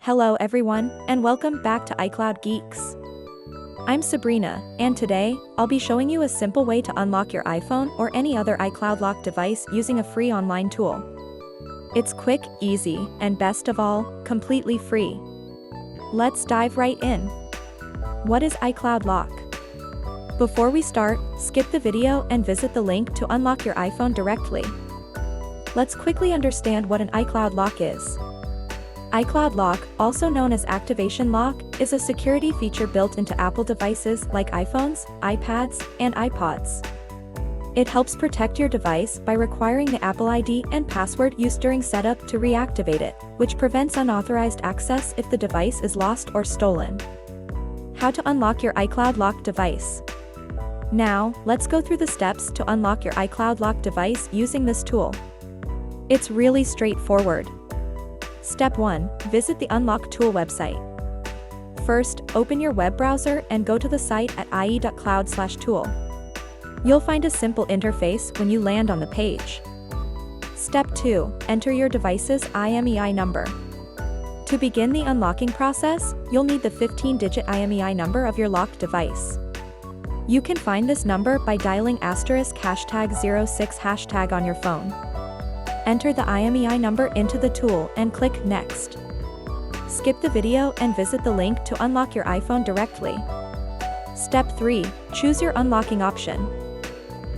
Hello everyone, and welcome back to iCloud Geeks. I'm Sabrina, and today, I'll be showing you a simple way to unlock your iPhone or any other iCloud lock device using a free online tool. It's quick, easy, and best of all, completely free. Let's dive right in. What is iCloud Lock? Before we start, skip the video and visit the link to unlock your iPhone directly. Let's quickly understand what an iCloud Lock is. iCloud Lock, also known as Activation Lock, is a security feature built into Apple devices like iPhones, iPads, and iPods. It helps protect your device by requiring the Apple ID and password used during setup to reactivate it, which prevents unauthorized access if the device is lost or stolen. How to unlock your iCloud Lock device. Now, let's go through the steps to unlock your iCloud Lock device using this tool. It's really straightforward. Step 1. Visit the Unlock Tool website. First, open your web browser and go to the site at ie.cloud/tool. You'll find a simple interface when you land on the page. Step 2. Enter your device's IMEI number. To begin the unlocking process, you'll need the 15-digit IMEI number of your locked device. You can find this number by dialing ##06# on your phone. Enter the IMEI number into the tool and click Next. Skip the video and visit the link to unlock your iPhone directly. Step 3. Choose your unlocking option.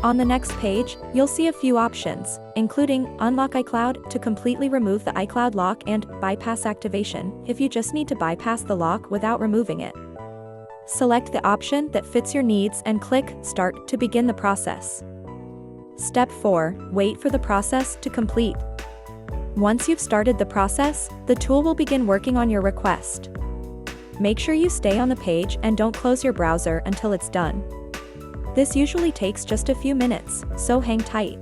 On the next page, you'll see a few options, including Unlock iCloud to completely remove the iCloud lock and Bypass activation if you just need to bypass the lock without removing it. Select the option that fits your needs and click Start to begin the process. Step 4. Wait for the process to complete. Once you've started the process, the tool will begin working on your request. Make sure you stay on the page and don't close your browser until it's done. This usually takes just a few minutes, so hang tight.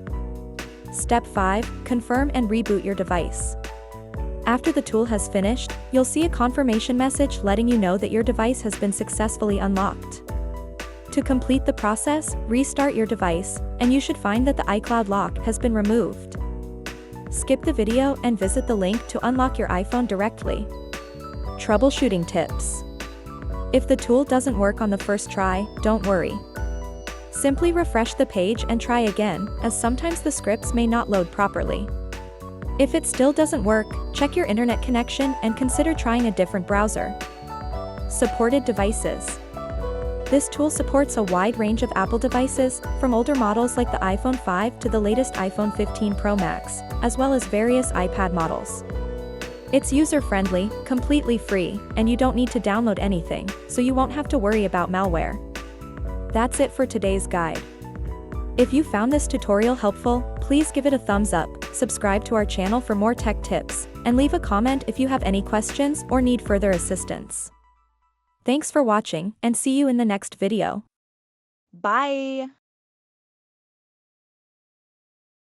Step 5. Confirm and reboot your device. After the tool has finished, you'll see a confirmation message letting you know that your device has been successfully unlocked. To complete the process, restart your device, and you should find that the iCloud lock has been removed. Skip the video and visit the link to unlock your iPhone directly. Troubleshooting tips. If the tool doesn't work on the first try, don't worry. Simply refresh the page and try again, as sometimes the scripts may not load properly. If it still doesn't work, check your internet connection and consider trying a different browser. Supported devices. This tool supports a wide range of Apple devices, from older models like the iPhone 5 to the latest iPhone 15 Pro Max, as well as various iPad models. It's user-friendly, completely free, and you don't need to download anything, so you won't have to worry about malware. That's it for today's guide. If you found this tutorial helpful, please give it a thumbs up, subscribe to our channel for more tech tips, and leave a comment if you have any questions or need further assistance. Thanks for watching, and see you in the next video. Bye!